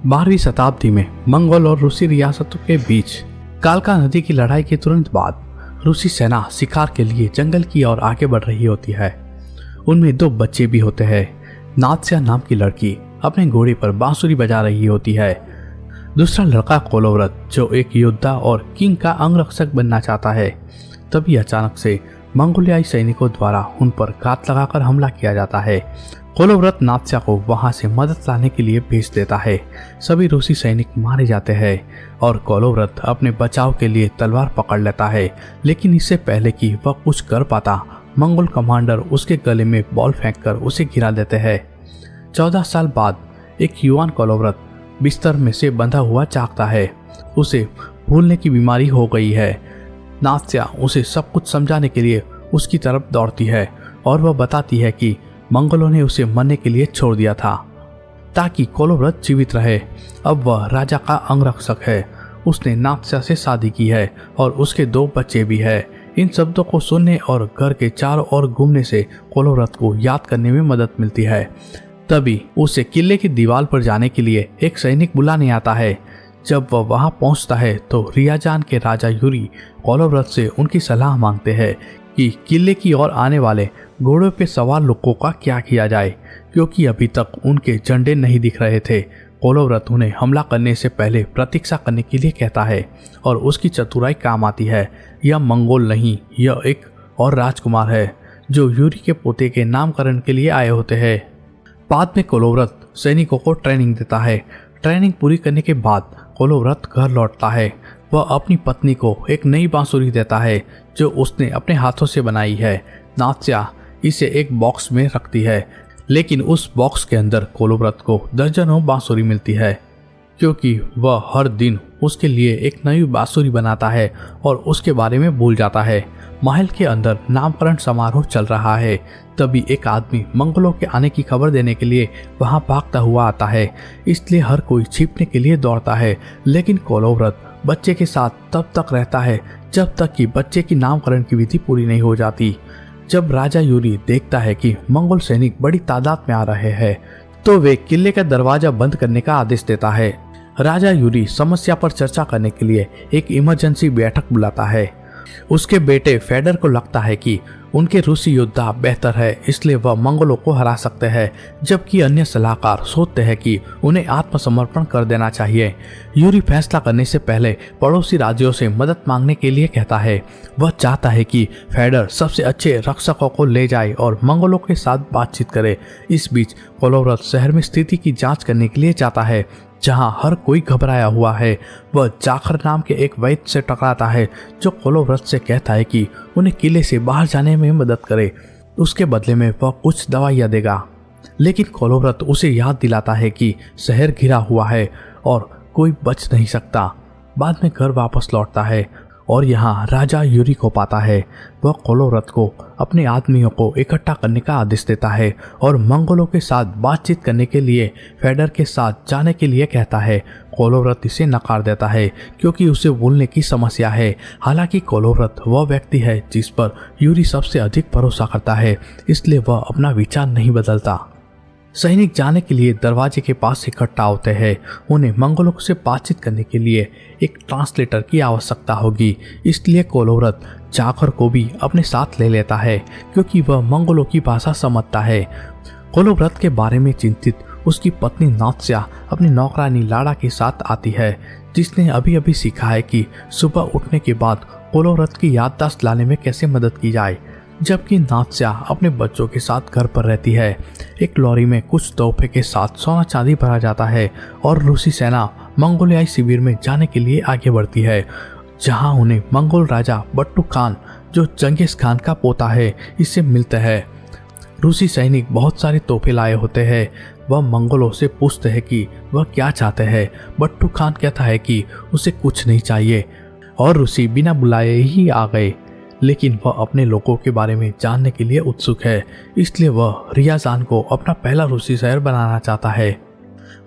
12वीं शताब्दी में मंगोल और रूसी रियासतों के बीच कालका नदी की लड़ाई के तुरंत बाद रूसी सेना शिकार के लिए जंगल की ओर आगे बढ़ रही होती है। उनमें 2 बच्चे भी होते हैं। नात्स्या नाम की लड़की अपने घोड़े पर बांसुरी बजा रही होती है। दूसरा लड़का कोलोव्रत जो एक योद्धा और किंग का अंगरक्षक बनना चाहता है। तभी अचानक से मंगोलियाई सैनिकों द्वारा उन पर घात लगाकर हमला किया जाता है। कोलोव्रत नात्स्या को वहां से मदद लाने के लिए भेज देता है। सभी रूसी सैनिक मारे जाते हैं और कोलोव्रत अपने बचाव के लिए तलवार पकड़ लेता है, लेकिन इससे पहले कि वह कुछ कर पाता मंगोल कमांडर उसके गले में बॉल फेंककर उसे गिरा देते हैं। 14 साल बाद एक युवान कोलोव्रत बिस्तर में से बंधा हुआ जागता है। उसे भूलने की बीमारी हो गई है। नात्स्या उसे सब कुछ समझाने के लिए उसकी तरफ दौड़ती है और वह बताती है कि मंगोलों ने उसे मरने के लिए छोड़ दिया था ताकि कोलोव्रत जीवित रहे। अब वह राजा का अंगरक्षक है। उसने नात्स्या से शादी की है और उसके 2 बच्चे भी हैं। इन शब्दों को सुनने और घर के चारों ओर घूमने से कोलोव्रत को याद करने में मदद मिलती है। तभी उसे किले की दीवार पर जाने के लिए एक सैनिक बुलाने आता है। जब वह वहां पहुंचता है तो रियाजान के राजा यूरी कोलोव्रत से उनकी सलाह मांगते हैं कि किले की ओर आने वाले घोड़ों पे सवार लोगों का क्या किया जाए, क्योंकि अभी तक उनके झंडे नहीं दिख रहे थे। कोलोव्रत उन्हें हमला करने से पहले प्रतीक्षा करने के लिए कहता है और उसकी चतुराई काम आती है। यह मंगोल नहीं, यह एक और राजकुमार है जो यूरी के पोते के नामकरण के लिए आए होते हैं। बाद में कोलोव्रत सैनिकों को ट्रेनिंग देता है। ट्रेनिंग पूरी करने के बाद कोलोव्रत घर लौटता है। वह अपनी पत्नी को एक नई बांसुरी देता है जो उसने अपने हाथों से बनाई है। नात्स्या इसे एक बॉक्स में रखती है, लेकिन उस बॉक्स के अंदर कोलोव्रत को दर्जनों बांसुरी मिलती है, क्योंकि वह हर दिन उसके लिए एक नई बांसुरी बनाता है और उसके बारे में भूल जाता है। महल के अंदर नामकरण समारोह चल रहा है। तभी एक आदमी मंगोलों के आने की खबर देने के लिए वहां भागता हुआ आता है, इसलिए हर कोई छिपने के लिए दौड़ता है। लेकिन कोलोव्रत बच्चे के साथ तब तक रहता है जब तक कि बच्चे की नामकरण की विधि पूरी नहीं हो जाती। जब राजा यूरी देखता है कि मंगोल सैनिक बड़ी तादाद में आ रहे हैं, तो वे किले का दरवाजा बंद करने का आदेश देता है। राजा यूरी समस्या पर चर्चा करने के लिए एक इमरजेंसी बैठक बुलाता है। उसके बेटे फेडर को लगता है कि उनके रूसी योद्धा बेहतर है, इसलिए वह मंगोलों को हरा सकते हैं, जबकि अन्य सलाहकार सोचते हैं कि उन्हें आत्मसमर्पण कर देना चाहिए। यूरी फैसला करने से पहले पड़ोसी राज्यों से मदद मांगने के लिए कहता है। वह चाहता है कि फेडर सबसे अच्छे रक्षकों को ले जाए और मंगोलों के साथ बातचीत करे। इस बीच कोलोव्रत शहर में स्थिति की जांच करने के लिए जाता है, जहां हर कोई घबराया हुआ है। वह जाखर नाम के एक वैद्य से टकराता है जो कोलोव्रत से कहता है कि उन्हें किले से बाहर जाने में मदद करे। उसके बदले में वह कुछ दवाइयां देगा, लेकिन कोलोव्रत उसे याद दिलाता है कि शहर घिरा हुआ है और कोई बच नहीं सकता। बाद में घर वापस लौटता है और यहाँ राजा यूरी को पाता है। वह कोलोव्रत को अपने आदमियों को इकट्ठा करने का आदेश देता है और मंगोलों के साथ बातचीत करने के लिए फेडर के साथ जाने के लिए कहता है। कोलोव्रत इसे नकार देता है क्योंकि उसे भूलने की समस्या है। हालांकि कोलोव्रत वह व्यक्ति है जिस पर यूरी सबसे अधिक भरोसा करता है, इसलिए वह अपना विचार नहीं बदलता। सैनिक जाने के लिए दरवाजे के पास इकट्ठा होते हैं। उन्हें मंगोलों से बातचीत करने के लिए एक ट्रांसलेटर की आवश्यकता होगी, इसलिए कोलोव्रत जाखर को भी अपने साथ ले लेता है क्योंकि वह मंगोलों की भाषा समझता है। कोलोव्रत के बारे में चिंतित उसकी पत्नी नात्स्या अपनी नौकरानी लाड़ा के साथ आती है, जिसने अभी अभी सीखा है कि सुबह उठने के बाद कोलोव्रत की याददाश्त लाने में कैसे मदद की जाए, जबकि नात्स्या अपने बच्चों के साथ घर पर रहती है। एक लॉरी में कुछ तोहफे के साथ सोना चांदी भरा जाता है और रूसी सेना मंगोलियाई शिविर में जाने के लिए आगे बढ़ती है, जहां उन्हें मंगोल राजा बट्टू खान जो चंगेज खान का पोता है इससे मिलते हैं। रूसी सैनिक बहुत सारे तोहफे लाए होते हैं। वह मंगोलों से पूछते हैं कि वह क्या चाहते हैं। बट्टू खान कहता है कि उसे कुछ नहीं चाहिए और रूसी बिना बुलाए ही आ गए, लेकिन वह अपने लोगों के बारे में जानने के लिए उत्सुक है, इसलिए वह रियाजान को अपना पहला रूसी शहर बनाना चाहता है।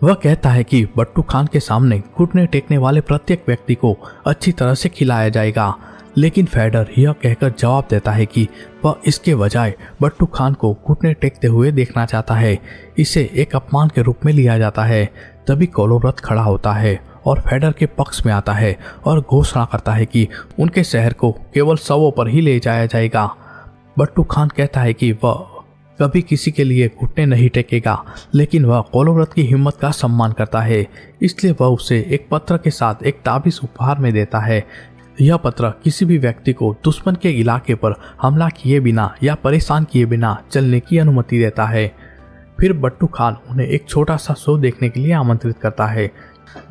वह कहता है कि बट्टू खान के सामने घुटने टेकने वाले प्रत्येक व्यक्ति को अच्छी तरह से खिलाया जाएगा, लेकिन फेडर यह कहकर जवाब देता है कि वह इसके बजाय बट्टू खान को घुटने टेकते हुए देखना चाहता है। इसे एक अपमान के रूप में लिया जाता है। तभी कोलोव्रत खड़ा होता है और फेडर के पक्ष में आता है और घोषणा करता है कि उनके शहर को केवल शवों पर ही ले जाया जाएगा। बट्टू खान कहता है कि वह कभी किसी के लिए घुटने नहीं टेकेगा, लेकिन वह कोलोव्रत की हिम्मत का सम्मान करता है, इसलिए वह उसे एक पत्र के साथ एक ताबीज उपहार में देता है। यह पत्र किसी भी व्यक्ति को दुश्मन के इलाके पर हमला किए बिना या परेशान किए बिना चलने की अनुमति देता है। फिर बट्टू खान उन्हें एक छोटा सा शो देखने के लिए आमंत्रित करता है,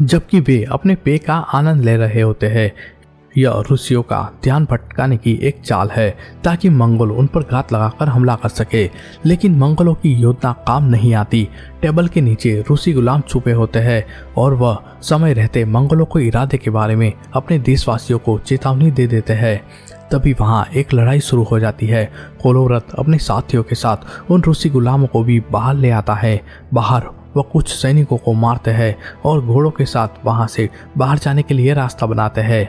जबकि वे अपने पेय का आनंद ले रहे होते हैं। यह रूसियों का ध्यान भटकाने की एक चाल है ताकि मंगोल उन पर घात लगाकर हमला कर सके, लेकिन मंगोलों की योजना काम नहीं आती। टेबल के नीचे रूसी गुलाम छुपे होते हैं और वह समय रहते मंगोलों को इरादे के बारे में अपने देशवासियों को चेतावनी दे देते हैं। तभी वहां एक लड़ाई शुरू हो जाती है। कोलोव्रत अपने साथियों के साथ उन रूसी गुलामों को भी बाहर ले आता है। बाहर वह कुछ सैनिकों को मारते हैं और घोड़ों के साथ वहां से बाहर जाने के लिए रास्ता बनाते हैं।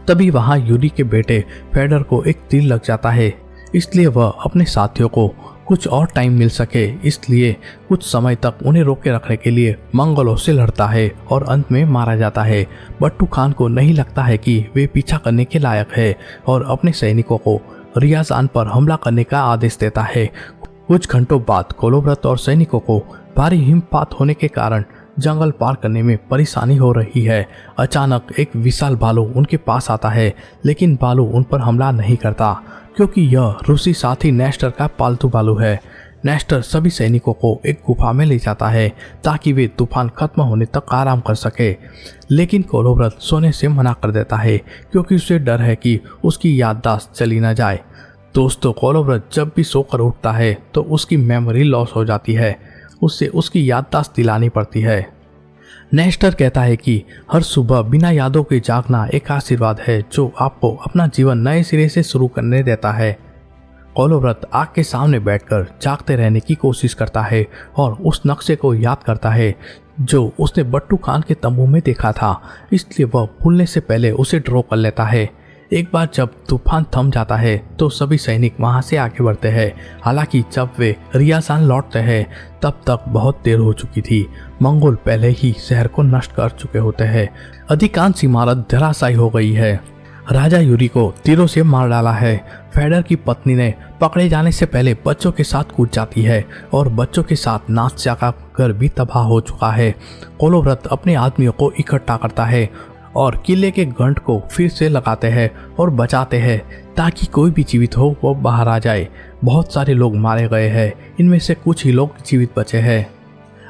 तभी वहां यूरी के बेटे फेडर को एक तीर लग जाता है, इसलिए वह अपने साथियों को कुछ और टाइम मिल सके इसलिए कुछ समय तक उन्हें रोके रखने के लिए मंगोलों से लड़ता है और अंत में मारा जाता है। बट्टू खान को नहीं लगता है कि वे पीछा करने के लायक है और अपने सैनिकों को रियाजान पर हमला करने का आदेश देता है। कुछ घंटों बाद कोलोव्रत और सैनिकों को भारी हिमपात होने के कारण जंगल पार करने में परेशानी हो रही है। अचानक एक विशाल भालू उनके पास आता है, लेकिन भालू उन पर हमला नहीं करता क्योंकि यह रूसी साथी नेस्टर का पालतू भालू है। नेस्टर सभी सैनिकों को एक गुफा में ले जाता है ताकि वे तूफान खत्म होने तक आराम कर सके, लेकिन कोलोव्रत सोने से मना कर देता है क्योंकि उसे डर है कि उसकी याददाश्त चली न जाए। दोस्तों, कोलोव्रत जब भी सोकर उठता है तो उसकी मेमोरी लॉस हो जाती है, उससे उसकी याददाश्त दिलानी पड़ती है। नेस्टर कहता है कि हर सुबह बिना यादों के जागना एक आशीर्वाद है जो आपको अपना जीवन नए सिरे से शुरू करने देता है। कोलोव्रत आग के सामने बैठकर जागते रहने की कोशिश करता है और उस नक्शे को याद करता है जो उसने बट्टू खान के तंबू में देखा था, इसलिए वह भूलने से पहले उसे ड्रॉ कर लेता है। एक बार जब तूफान थम जाता है तो सभी सैनिक वहां से आगे बढ़ते हैं। हालांकि जब वे रियाजान लौटते हैं तब तक बहुत देर हो चुकी थी। मंगोल पहले ही शहर को नष्ट कर चुके होते हैं। अधिकांश इमारत धराशायी हो गई है। राजा यूरी को तीरों से मार डाला है। फेडर की पत्नी ने पकड़े जाने से पहले बच्चों के साथ कूद जाती है और बच्चों के साथ नास्त्या का घर भी तबाह हो चुका है। कोलोव्रत अपने आदमियों को इकट्ठा करता है और किले के गंठ को फिर से लगाते हैं और बचाते हैं ताकि कोई भी जीवित हो वो बाहर आ जाए। बहुत सारे लोग मारे गए हैं, इनमें से कुछ ही लोग जीवित बचे हैं।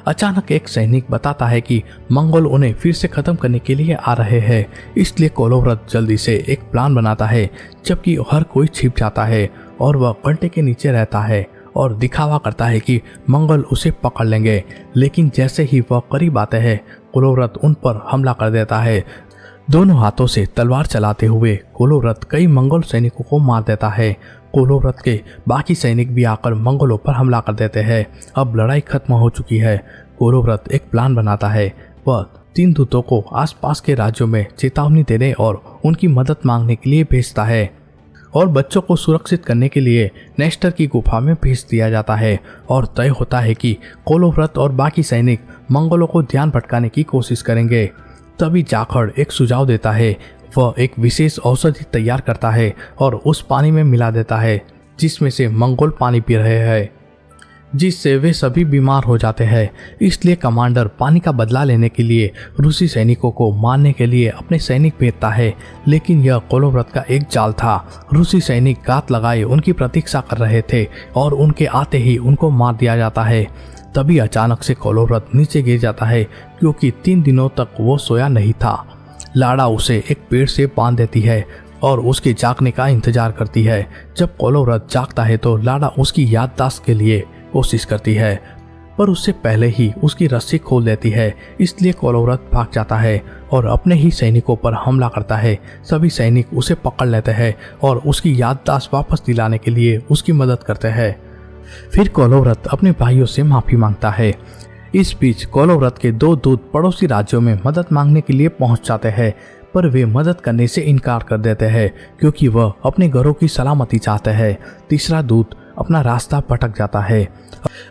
अचानक एक सैनिक बताता है कि मंगोल उन्हें फिर से खत्म करने के लिए आ रहे हैं, इसलिए कोलोव्रत जल्दी से एक प्लान बनाता है, जबकि हर कोई छिप जाता है और वह घंटे के नीचे रहता है और दिखावा करता है कि मंगोल उसे पकड़ लेंगे। लेकिन जैसे ही वह करीब आते हैं कोलोव्रत उन पर हमला कर देता है। दोनों हाथों से तलवार चलाते हुए कोलोव्रत कई मंगोल सैनिकों को मार देता है। कोलोव्रत के बाकी सैनिक भी आकर मंगोलों पर हमला कर देते हैं। अब लड़ाई खत्म हो चुकी है। कोलोव्रत एक प्लान बनाता है। वह 3 दूतों को आसपास के राज्यों में चेतावनी देने और उनकी मदद मांगने के लिए भेजता है और बच्चों को सुरक्षित करने के लिए नेस्टर की गुफा में भेज दिया जाता है और तय होता है कि कोलोव्रत और बाकी सैनिक मंगोलों को ध्यान भटकाने की कोशिश करेंगे। तभी जाखड़ एक सुझाव देता है। वह एक विशेष औषधि तैयार करता है और उस पानी में मिला देता है जिसमें से मंगोल पानी पी रहे हैं, जिससे वे सभी बीमार हो जाते हैं। इसलिए कमांडर पानी का बदला लेने के लिए रूसी सैनिकों को मारने के लिए अपने सैनिक भेजता है, लेकिन यह कोलोव्रत का एक जाल था। रूसी सैनिक घात लगाए उनकी प्रतीक्षा कर रहे थे और उनके आते ही उनको मार दिया जाता है। तभी अचानक से कोलोव्रत नीचे गिर जाता है क्योंकि 3 दिनों तक वो सोया नहीं था। लाड़ा उसे एक पेड़ से बांध देती है और उसके जागने का इंतजार करती है। जब कोलोव्रत जागता है तो लाड़ा उसकी याददाश्त के लिए कोशिश करती है, पर उससे पहले ही उसकी रस्सी खोल देती है। इसलिए कोलोव्रत भाग जाता है और अपने ही सैनिकों पर हमला करता है। सभी सैनिक उसे पकड़ लेते हैं और उसकी याददाश्त वापस दिलाने के लिए उसकी मदद करते हैं। फिर कोलोव्रत अपने भाइयों से माफी मांगता है। इस बीच कोलोव्रत के 2 दूत पड़ोसी राज्यों में मदद मांगने के लिए पहुंच जाते हैं, पर वे मदद करने से इनकार कर देते हैं क्योंकि वह अपने घरों की सलामती चाहते हैं। तीसरा दूत अपना रास्ता भटक जाता है।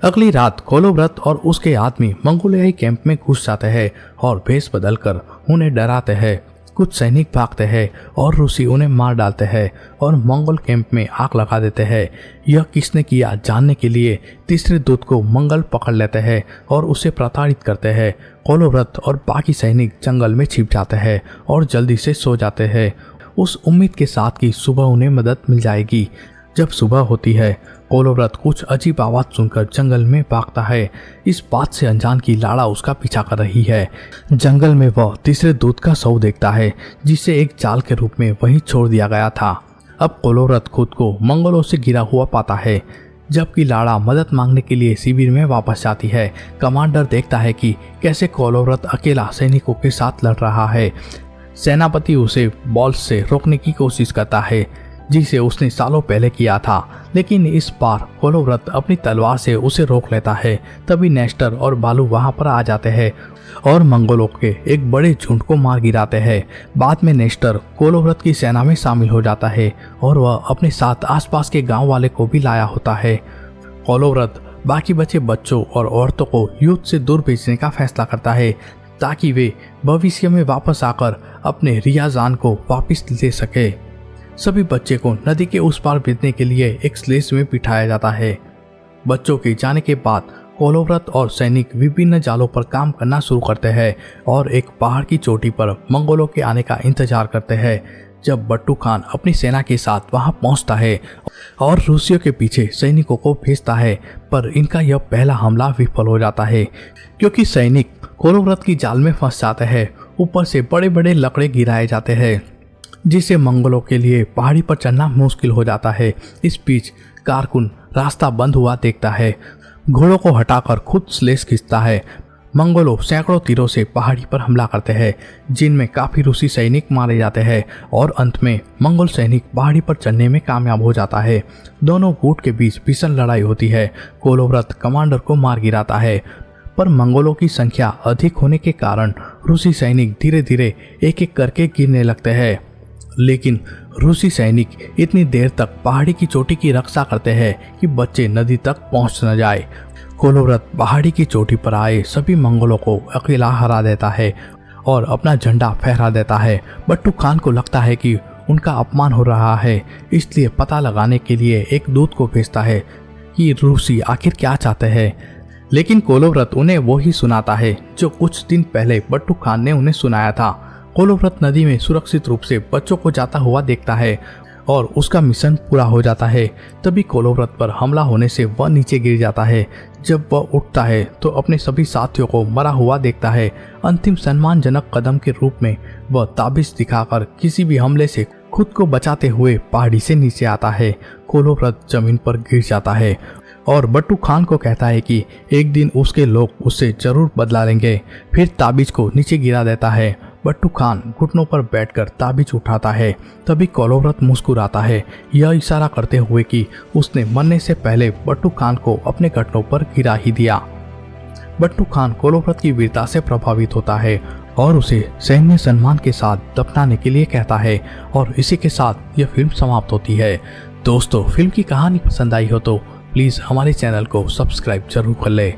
अगली रात कोलोव्रत और उसके आदमी मंगोलियाई कैंप में घुस जाते हैं और भेष बदलकर उन्हें डराते हैं। कुछ सैनिक भागते हैं और रूसी उन्हें मार डालते हैं और मंगोल कैंप में आग लगा देते हैं। यह किसने किया जानने के लिए तीसरे दूत को मंगल पकड़ लेते हैं और उसे प्रताड़ित करते हैं। कोलोव्रत और बाकी सैनिक जंगल में छिप जाते हैं और जल्दी से सो जाते हैं, उस उम्मीद के साथ कि सुबह उन्हें मदद मिल जाएगी। जब सुबह होती है, कोलोव्रत कुछ अजीब आवाज सुनकर जंगल में भागता है। इस बात से अनजान की लाड़ा उसका पीछा कर रही है। जंगल में वह तीसरे दूत का शव देखता है जिसे एक जाल के रूप में वहीं छोड़ दिया गया था। अब कोलोव्रत खुद को मंगोलों से घिरा हुआ पाता है। जबकि लाड़ा मदद मांगने के लिए शिविर में वापस जाती है, कमांडर देखता है कि कैसे कोलोव्रत अकेला सैनिकों के साथ लड़ रहा है। सेनापति उसे बॉल्स से रोकने की कोशिश करता है जिसे उसने सालों पहले किया था, लेकिन इस बार कोलोव्रत अपनी तलवार से उसे रोक लेता है। तभी नेस्टर और बालू वहां पर आ जाते हैं और मंगोलों के एक बड़े झुंड को मार गिराते हैं। बाद में नेस्टर कोलोव्रत की सेना में शामिल हो जाता है और वह अपने साथ आसपास के गांव वाले को भी लाया होता है। कोलोव्रत बाकी बचे बच्चों और औरतों को युद्ध से दूर भेजने का फैसला करता है ताकि वे भविष्य में वापस आकर अपने रियाजान को वापस ले सके। सभी बच्चे को नदी के उस पार भेजने के लिए एक स्लेज में बिठाया जाता है। बच्चों के जाने के बाद कोलोव्रत और सैनिक विभिन्न जालों पर काम करना शुरू करते हैं और एक पहाड़ की चोटी पर मंगोलों के आने का इंतजार करते हैं। जब बट्टू खान अपनी सेना के साथ वहां पहुंचता है और रूसियों के पीछे सैनिकों को भेजता है, पर इनका यह पहला हमला विफल हो जाता है क्योंकि सैनिक कोलोव्रत की जाल में फंस जाते हैं। ऊपर से बड़े बड़े लकड़े गिराए जाते हैं जिससे मंगोलों के लिए पहाड़ी पर चढ़ना मुश्किल हो जाता है। इस बीच कारकुन रास्ता बंद हुआ देखता है, घोड़ों को हटाकर खुद स्लेज खींचता है। मंगोलों सैकड़ों तीरों से पहाड़ी पर हमला करते हैं जिनमें काफी रूसी सैनिक मारे जाते हैं और अंत में मंगोल सैनिक पहाड़ी पर चढ़ने में कामयाब हो जाता है। दोनों गुट के बीच भीषण लड़ाई होती है। कोलोव्रत कमांडर को मार गिराता है, पर मंगोलों की संख्या अधिक होने के कारण रूसी सैनिक धीरे धीरे एक एक करके गिरने लगते हैं। लेकिन रूसी सैनिक इतनी देर तक पहाड़ी की चोटी की रक्षा करते हैं कि बच्चे नदी तक पहुंच न जाए। कोलोव्रत पहाड़ी की चोटी पर आए सभी मंगोलों को अकेला हरा देता है और अपना झंडा फहरा देता है। बट्टू खान को लगता है कि उनका अपमान हो रहा है, इसलिए पता लगाने के लिए एक दूत को भेजता है कि रूसी आखिर क्या चाहते हैं। लेकिन कोलोव्रत उन्हें वो ही सुनाता है जो कुछ दिन पहले बट्टू खान ने उन्हें सुनाया था। कोलोव्रत नदी में सुरक्षित रूप से बच्चों को जाता हुआ देखता है और उसका मिशन पूरा हो जाता है। तभी कोलोव्रत पर हमला होने से वह नीचे गिर जाता है। जब वह उठता है तो अपने सभी साथियों को मरा हुआ देखता है। अंतिम सम्मानजनक कदम के रूप में वह ताबीज दिखाकर किसी भी हमले से खुद को बचाते हुए पहाड़ी से नीचे आता है। कोलोव्रत जमीन पर गिर जाता है और बट्टू खान को कहता है कि एक दिन उसके लोग उससे जरूर बदला लेंगे। फिर ताबीज को नीचे गिरा देता है। बट्टू खान घुटनों पर बैठकर ताबीज उठाता है। तभी कोलोव्रत मुस्कुराता है, यह इशारा करते हुए कि उसने मरने से पहले बट्टू खान को अपने घुटनों पर गिरा ही दिया। बट्टू खान कोलोव्रत की वीरता से प्रभावित होता है और उसे सैन्य सम्मान के साथ दफनाने के लिए कहता है और इसी के साथ यह फिल्म समाप्त होती है। दोस्तों, फिल्म की कहानी पसंद आई हो तो प्लीज़ हमारे चैनल को सब्सक्राइब जरूर कर ले।